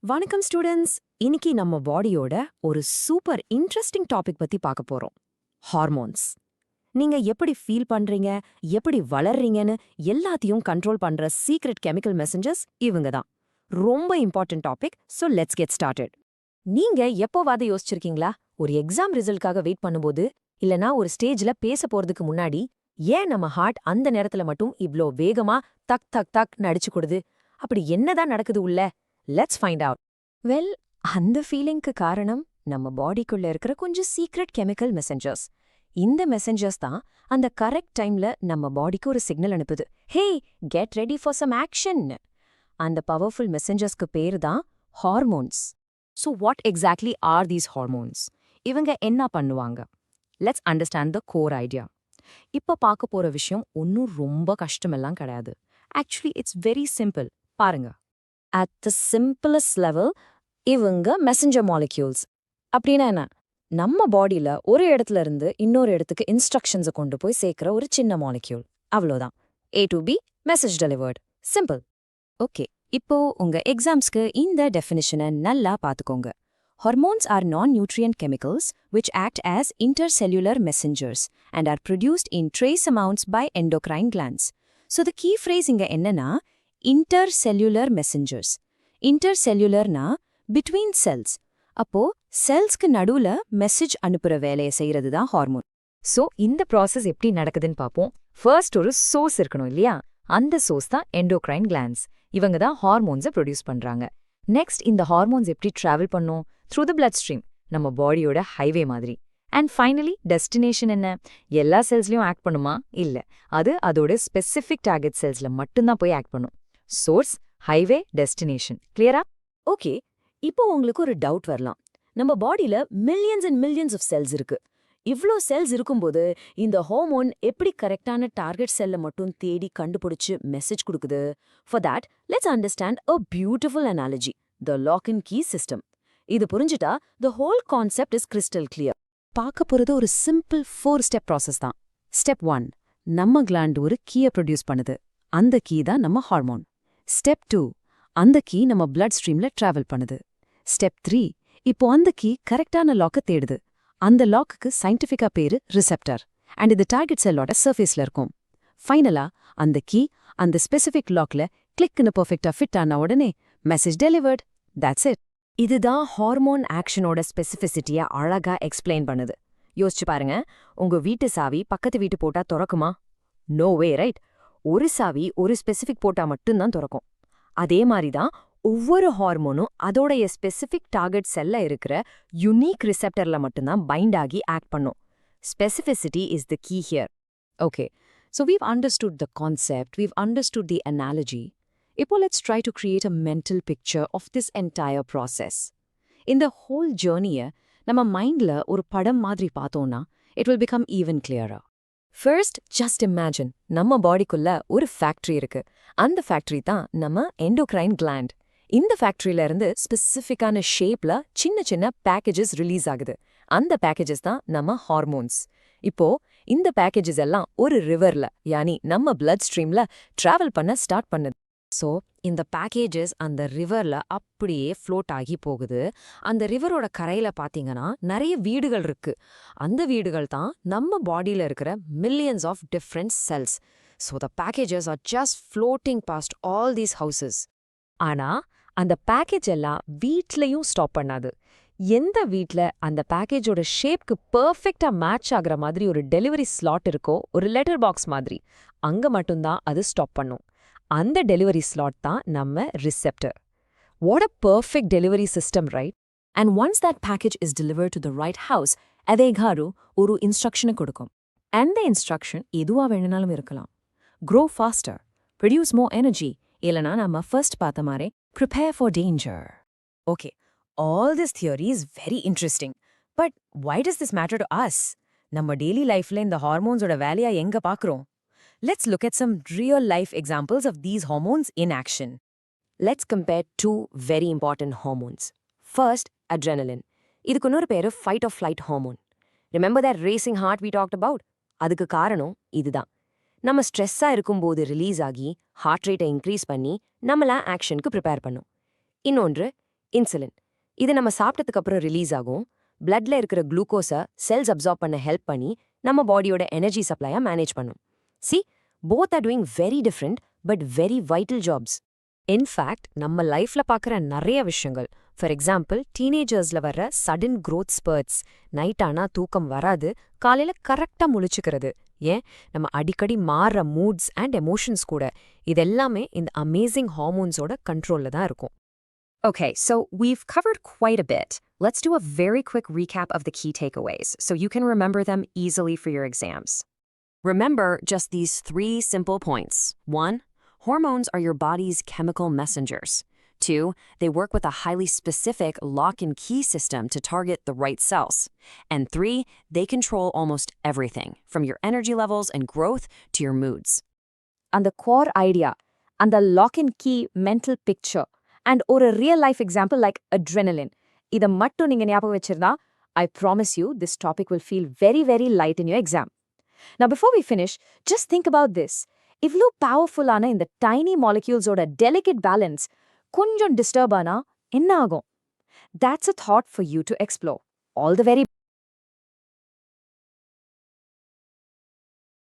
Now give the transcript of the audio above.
வணக்கம் ஸ்டூடெண்ட்ஸ். இன்னைக்கு நம்ம பாடியோட ஒரு சூப்பர் இன்ட்ரெஸ்டிங் டாபிக் பத்தி பார்க்க போறோம். ஹார்மோன்ஸ். நீங்க எப்படி ஃபீல் பண்றீங்க, எப்படி வளர்றீங்கன்னு எல்லாத்தையும் கண்ட்ரோல் பண்ற சீக்ரெட் கெமிக்கல் மெசஞ்சர்ஸ் இவங்க தான். ரொம்ப important topic. So let's get started. நீங்க எப்போவாது யோசிச்சிருக்கீங்களா, ஒரு எக்ஸாம் ரிசல்ட்காக வெயிட் பண்ணும்போது, இல்லனா ஒரு ஸ்டேஜ்ல பேச போறதுக்கு முன்னாடி, ஏன் நம்ம ஹார்ட் அந்த நேரத்துல மட்டும் இவ்ளோ வேகமா தக் தக் தக் நடிச்சு கொடுது? அப்படி என்னதான் நடக்குது உள்ள? Let's find out. வெல், அந்த ஃபீலிங்க்கு காரணம் நம்ம பாடிக்குள்ள இருக்கிற கொஞ்சம் சீக்ரெட் கெமிக்கல் மெசஞ்சர்ஸ். இந்த மெசஞ்சர்ஸ் தான் அந்த கரெக்ட் டைம்ல நம்ம பாடிக்கு ஒரு சிக்னல் அனுப்புது. Hey, get ready for some action. அந்த பவர்ஃபுல் மெசஞ்சர்ஸ்க்கு பேரு தான் hormones. So what exactly are these hormones? இவங்க என்ன பண்ணுவாங்க? Let's understand the core idea. இப்ப பார்க்க போற விஷயம் ஒன்னும் ரொம்ப கஷ்டமெல்லாம் கிடையாது. Actually it's very simple. பாருங்க. At the simplest level, இவங்க மெசஞ்சர் மாலிக்யூல்ஸ். அப்படின்னா என்ன? நம்ம பாடியில ஒரு இடத்துல இருந்து இன்னொரு இடத்துக்கு இன்ஸ்ட்ரக்ஷன்ஸை கொண்டு போய் சேர்க்கிற ஒரு சின்ன மாலிக்யூல். அவ்வளோதான். A to B, message delivered. Simple. Okay, இப்போ உங்க எக்ஸாம்ஸ்க்கு இந்த டெஃபினிஷனை நல்லா பார்த்துக்கோங்க. Hormones are non-nutrient chemicals which act as intercellular messengers and are produced in trace amounts by endocrine glands. So the key phrase இங்க என்னன்னா இன்டர்செல்லுலர் மெசஞ்சர்ஸ். இன்டர்செல்லுலர்னா between cells. அப்போ செல்ஸ்க்கு நடுவுல மெசேஜ் அனுப்புற வேலையை செய்யறது தான் ஹார்மோன். சோ இந்த ப்ராசஸ் எப்படி நடக்குதுன்னு பார்ப்போம். ஃபர்ஸ்ட் ஒரு சோர்ஸ் இருக்கணும் இல்லையா? அந்த சோர்ஸ் தான் எண்டோக்ரைன் கிளாண்ட்ஸ். இவங்க தான் ஹார்மோன்ஸை ப்ரொடியூஸ் பண்றாங்க. நெக்ஸ்ட் இந்த ஹார்மோன்ஸ் எப்படி டிராவல் பண்ணும்? த்ரூ த பிளட் ஸ்ட்ரீம், நம்ம பாடியோட ஹைவே மாதிரி. அண்ட் ஃபைனலி டெஸ்டினேஷன் என்ன? எல்லா செல்ஸ்லயும் ஆக்ட் பண்ணுமா? இல்ல, அது அதோட ஸ்பெசிஃபிக் டார்கெட் செல்ஸ்ல மட்டும்தான் போய் ஆக்ட் பண்ணும். Source, highway, destination. கிளியரா? ஓகே, இப்போ உங்களுக்கு ஒரு டவுட் வரலாம். நம்ம பாடியில millions and millions of cells இருக்கு. இவ்ளோ செல்ஸ் இருக்கும்போது இந்த ஹார்மோன் எப்படி கரெக்டான டார்கெட் செல்ல மட்டும் தேடி கண்டுபிடிச்சு மெசேஜ் கொடுக்குது? For that let's understand a beautiful analogy, the lock and key system. இது புரிஞ்சுட்டா the whole concept is crystal clear. பார்க்க போறது ஒரு சிம்பிள் 4 ஸ்டெப் ப்ராசஸ் தான். ஸ்டெப் 1, நம்ம கிளாண்ட் ஒரு கீயை ப்ரொடியூஸ் பண்ணுது. அந்த கீ தான் நம்ம ஹார்மோன். ஸ்டெப் 2, அந்த கீ நம்ம பிளட் ஸ்ட்ரீம்ல டிராவல் பண்ணுது. ஸ்டெப் 3, இப்போ அந்த கீ கரெக்டான லாக்க தேடுது. அந்த லாக்குக்கு சயின்டிஃபிக்கா பேரு ரிசெப்டர். அண்ட் இது டார்கெட் செல்லோட சர்ஃபேஸ்ல இருக்கும். ஃபைனலா அந்த கீ அந்த ஸ்பெசிஃபிக் லாக்ல கிளிக்னு பர்ஃபெக்டா ஃபிட் ஆன உடனே மெசேஜ் டெலிவர்ட். That's it. இதுதான் ஹார்மோன் ஆக்ஷனோட ஸ்பெசிஃபிசிட்டியை அழகா எக்ஸ்பிளைன் பண்ணுது. யோசிச்சு பாருங்க, உங்க வீட்டு சாவி பக்கத்து வீட்டு போட்டா திறக்குமா? நோ வே, ரைட்? ஒரு சாவி ஒரு ஸ்பெசிஃபிக் போட்டா மட்டும்தான் திறக்கும். அதே மாதிரி தான் ஒவ்வொரு ஹார்மோனும் அதோடைய ஸ்பெசிஃபிக் டார்கெட் செல்ல இருக்கிற யுனிக் ரிசெப்டர்ல மட்டும்தான் பைண்ட் ஆகி ஆக்ட் பண்ணும். Specificity is the key here. Okay, so we've understood the concept, we've understood the analogy. இப்போ let's try to create a mental picture of this entire process. இந்த whole ஜேர்னியை நம்ம மைண்ட்ல ஒரு படம் மாதிரி பார்த்தோம்னா இட் வில் பிகம் ஈவன் கிளியரா. ஃபர்ஸ்ட், ஜஸ்ட் இமேஜின், நம்ம பாடிக்குள்ள ஒரு ஃபேக்டரி இருக்கு. அந்த ஃபேக்டரி தான் நம்ம எண்டோக்ரைன் கிளாண்ட். இந்த ஃபேக்டரியில இருந்து ஸ்பெசிஃபிக்கான ஷேப்ல சின்ன சின்ன பேக்கேஜஸ் ரிலீஸ் ஆகுது. அந்த பேக்கேஜஸ் தான் நம்ம ஹார்மோன்ஸ். இப்போ இந்த பேக்கேஜஸ் எல்லாம் ஒரு ரிவர்ல, யானி நம்ம பிளட் ஸ்ட்ரீம்ல டிராவல் பண்ண ஸ்டார்ட் பண்ணுது. ஸோ இந்த பேக்கேஜஸ் அந்த ரிவர்ல அப்படியே ஃப்ளோட் ஆகி போகுது. அந்த ரிவரோட கரையில பாத்தீங்கன்னா நிறைய வீடுகள் இருக்கு. அந்த வீடுகள் தான் நம்ம பாடியில இருக்கிற millions of different cells. So the packages are just floating past all these houses. ஆனா அந்த பேக்கேஜ் எல்லாம் வீட்லயும் ஸ்டாப் பண்ணாது. எந்த வீட்ல அந்த பேக்கேஜோட ஷேப்க்கு பர்ஃபெக்டா மேட்ச் ஆகுற மாதிரி ஒரு டெலிவரி ஸ்லாட் இருக்கோ, ஒரு லெட்டர் பாக்ஸ் மாதிரி, அங்க மட்டும்தான் அது ஸ்டாப் பண்ணும். அந்த டெலிவரி ஸ்லாட் தான் நம்ம receptor. What a perfect delivery system, right? And once that package is delivered to the right house, அதேகாரு ஒரு இன்ஸ்ட்ரக்ஷனை கொடுக்கும். அந்த இன்ஸ்ட்ரக்ஷன் எதுவா வேணுனாலும் இருக்கலாம். Grow faster, produce more energy, இல்லைனா நம்ம ஃபர்ஸ்ட் பார்த்த மாதிரி prepare for danger. Okay, all this theory is very interesting. But why does this matter to us? நம்ம டெய்லி லைஃப்ல இந்த ஹார்மோன்ஸோட வேலையா எங்க பார்க்குறோம்? Let's look at some real-life examples of these hormones in action. Let's compare two very important hormones. First, adrenaline. இதுக்கு இன்னொரு பேரு fight or flight hormone. Remember that racing heart we talked about? அதுக்கு காரணம் இதுதான். நம்ம ஸ்ட்ரெஸ்ஸா இருக்கும்போது ரிலீஸ் ஆகி ஹார்ட் ரேட்டை இன்க்ரீஸ் பண்ணி நம்மள ஆக்ஷனுக்கு ப்ரிப்பேர் பண்ணும். இன்னொன்று இன்சுலின். இது நம்ம சாப்பிட்டதுக்கு அப்புறம் ரிலீஸ் ஆகும். பிளட்ல இருக்கிற குளுக்கோஸை செல்ஸ் அப்சார்ப் பண்ண ஹெல்ப் பண்ணி நம்ம பாடியோட எனர்ஜி சப்ளையை மேனேஜ் பண்ணும். C, both are doing very different but very vital jobs. In fact நம்ம லைஃப்ல பார்க்குற நிறைய விஷயங்கள், ஃபார் எக்ஸாம்பிள் டீனேஜர்ஸ்ல வர்ற சடன் growth spurts, நைட் ஆனா தூக்கம் வராது, காலையில கரெக்டா முழிச்சுக்கிறது, ஏன் நம்ம அடிக்கடி மாறுற மூட்ஸ் அண்ட் எமோஷன்ஸ் கூட, இதெல்லாமே இந்த அமேசிங் ஹார்மோன்ஸோட கண்ட்ரோல்ல தான் இருக்கும். Okay, so we've covered quite a bit. Let's do a very quick recap of the key takeaways so you can remember them easily for your exams. Remember just these 3 simple points. 1. Hormones are your body's chemical messengers. 2. They work with a highly specific lock-and-key system to target the right cells. And 3. They control almost everything, from your energy levels and growth to your moods. And the core idea, and the lock-and-key mental picture, and or a real-life example like adrenaline. இதை மட்டும் நீங்க ஞாபகம் வச்சிருந்தா, I promise you this topic will feel very, very light in your exam. Now, before we finish, just think about this. இவ்ளோ பவர்ஃபுல்லான இந்த tiny molecules-ஓட delicate balance கொஞ்சம் disturb ஆனா என்ன ஆகும்? That's a thought for you to explore. All the very